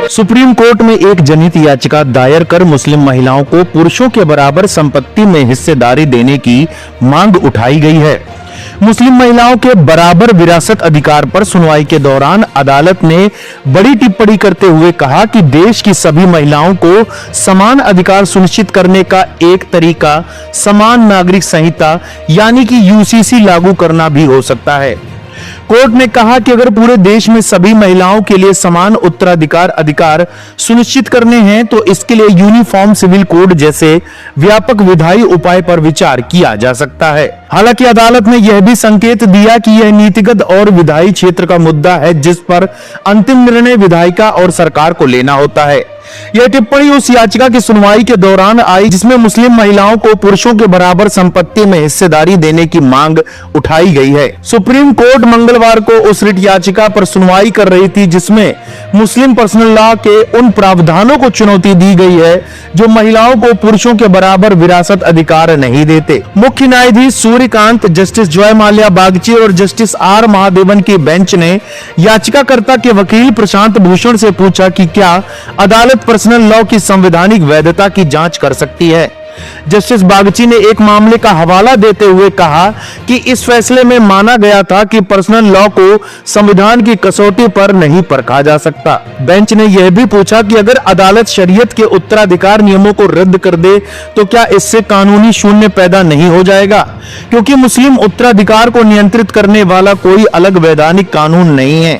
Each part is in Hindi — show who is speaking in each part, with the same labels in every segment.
Speaker 1: सुप्रीम कोर्ट में एक जनहित याचिका दायर कर मुस्लिम महिलाओं को पुरुषों के बराबर संपत्ति में हिस्सेदारी देने की मांग उठाई गई है। मुस्लिम महिलाओं के बराबर विरासत अधिकार पर सुनवाई के दौरान अदालत ने बड़ी टिप्पणी करते हुए कहा कि देश की सभी महिलाओं को समान अधिकार सुनिश्चित करने का एक तरीका समान नागरिक संहिता यानी कि यूसीसी लागू करना भी हो सकता है। कोर्ट ने कहा कि अगर पूरे देश में सभी महिलाओं के लिए समान उत्तराधिकार अधिकार सुनिश्चित करने हैं तो इसके लिए यूनिफॉर्म सिविल कोड जैसे व्यापक विधायी उपाय पर विचार किया जा सकता है। हालांकि अदालत ने यह भी संकेत दिया कि यह नीतिगत और विधायी क्षेत्र का मुद्दा है जिस पर अंतिम निर्णय विधायिका और सरकार को लेना होता है। यह टिप्पणी उस याचिका की सुनवाई के दौरान आई जिसमें मुस्लिम महिलाओं को पुरुषों के बराबर संपत्ति में हिस्सेदारी देने की मांग उठाई गई है। सुप्रीम कोर्ट मंगलवार को उस रिट याचिका पर सुनवाई कर रही थी जिसमें मुस्लिम पर्सनल लॉ के उन प्रावधानों को चुनौती दी गई है जो महिलाओं को पुरुषों के बराबर विरासत अधिकार नहीं देते। मुख्य न्यायाधीश सूर्यकांत, जस्टिस जॉय माल्या बागची और जस्टिस आर महादेवन की बेंच ने याचिकाकर्ता के वकील प्रशांत भूषण से पूछा कि क्या अदालत पर्सनल लॉ की संवैधानिक वैधता की जांच कर सकती है। जस्टिस बागची ने एक मामले का हवाला देते हुए कहा कि इस फैसले में माना गया था कि पर्सनल लॉ को संविधान की कसौटी पर नहीं परखा जा सकता। बेंच ने यह भी पूछा कि अगर अदालत शरीयत के उत्तराधिकार नियमों को रद्द कर दे तो क्या इससे कानूनी शून्य पैदा नहीं हो जाएगा, क्योंकि मुस्लिम उत्तराधिकार को नियंत्रित करने वाला कोई अलग वैधानिक कानून नहीं है।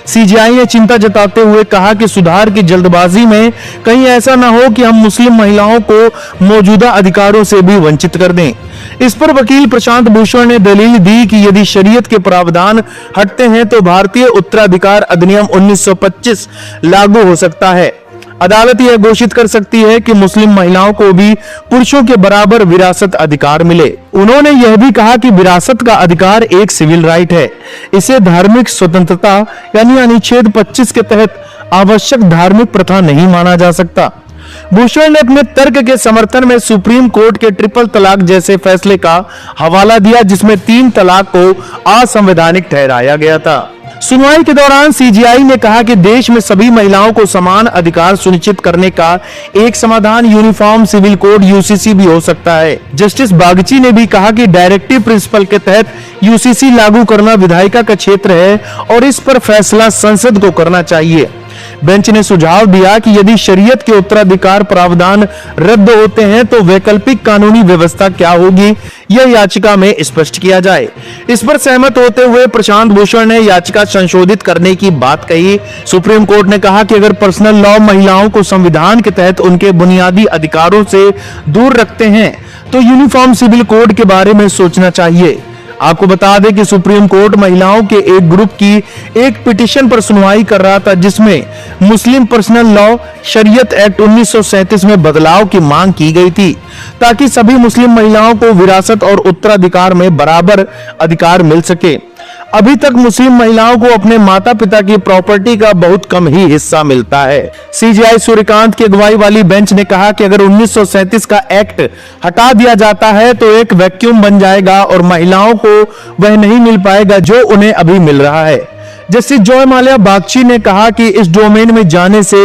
Speaker 1: सीजेआई ने चिंता जताते हुए कहा कि सुधार की जल्दबाजी में कहीं ऐसा न हो कि हम मुस्लिम महिलाओं को मौजूदा अधिकारों से भी वंचित कर दें। इस पर वकील प्रशांत भूषण ने दलील दी कि यदि शरीयत के प्रावधान हटते हैं तो भारतीय उत्तराधिकार अधिनियम 1925 लागू हो सकता है। अदालत यह घोषित कर सकती है कि मुस्लिम महिलाओं को भी पुरुषों के बराबर विरासत अधिकार मिले। उन्होंने यह भी कहा कि विरासत का अधिकार एक सिविल राइट है, इसे धार्मिक स्वतंत्रता यानी अनुच्छेद 25 के तहत आवश्यक धार्मिक प्रथा नहीं माना जा सकता। भूषण ने अपने तर्क के समर्थन में सुप्रीम कोर्ट के ट्रिपल तलाक जैसे फैसले का हवाला दिया जिसमें 3 तलाक को असंवैधानिक ठहराया गया था। सुनवाई के दौरान सीजेआई ने कहा कि देश में सभी महिलाओं को समान अधिकार सुनिश्चित करने का एक समाधान यूनिफॉर्म सिविल कोड यूसीसी भी हो सकता है। जस्टिस बागची ने भी कहा कि डायरेक्टिव प्रिंसिपल के तहत यूसीसी लागू करना विधायिका का क्षेत्र है और इस पर फैसला संसद को करना चाहिए। बेंच ने सुझाव दिया कि यदि शरीयत के उत्तराधिकार प्रावधान रद्द होते हैं तो वैकल्पिक कानूनी व्यवस्था क्या होगी, यह याचिका में स्पष्ट किया जाए। इस पर सहमत होते हुए प्रशांत भूषण ने याचिका संशोधित करने की बात कही। सुप्रीम कोर्ट ने कहा कि अगर पर्सनल लॉ महिलाओं को संविधान के तहत उनके बुनियादी अधिकारों से दूर रखते हैं तो यूनिफॉर्म सिविल कोड के बारे में सोचना चाहिए। आपको बता दें कि सुप्रीम कोर्ट महिलाओं के एक ग्रुप की एक पिटीशन पर सुनवाई कर रहा था जिसमें मुस्लिम पर्सनल लॉ शरीयत एक्ट 1937 में बदलाव की मांग की गई थी ताकि सभी मुस्लिम महिलाओं को विरासत और उत्तराधिकार में बराबर अधिकार मिल सके। अभी तक मुस्लिम महिलाओं को अपने माता पिता की प्रॉपर्टी का बहुत कम ही हिस्सा मिलता है। सीजेआई सूर्यकांत की अगुवाई वाली बेंच ने कहा कि अगर 1937 का एक्ट हटा दिया जाता है तो एक वैक्यूम बन जाएगा और महिलाओं को वह नहीं मिल पाएगा जो उन्हें अभी मिल रहा है। जस्टिस जॉय माल्या बागची ने कहा कि इस डोमेन में जाने से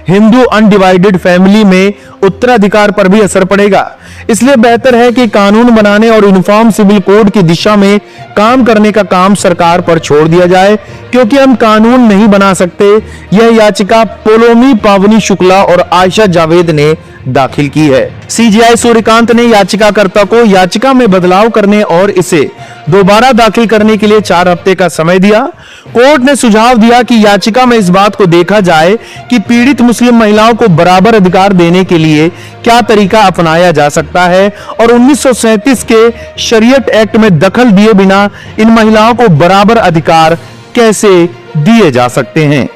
Speaker 1: हिंदू अनडिवाइडेड फैमिली में उत्तराधिकार पर भी असर पड़ेगा, इसलिए बेहतर है कि कानून बनाने और यूनिफॉर्म सिविल कोड की दिशा में काम करने का काम सरकार पर छोड़ दिया जाए, क्योंकि हम कानून नहीं बना सकते। यह याचिका पोलोमी पावनी शुक्ला और आयशा जावेद ने दाखिल की है। सीजेआई सूर्यकांत ने याचिकाकर्ता को याचिका में बदलाव करने और इसे दोबारा दाखिल करने के लिए 4 हफ्ते का समय दिया। कोर्ट ने सुझाव दिया कि याचिका में इस बात को देखा जाए कि पीड़ित मुस्लिम महिलाओं को बराबर अधिकार देने के लिए क्या तरीका अपनाया जा सकता है और 1937 के शरीयत एक्ट में दखल दिए बिना इन महिलाओं को बराबर अधिकार कैसे दिए जा सकते हैं।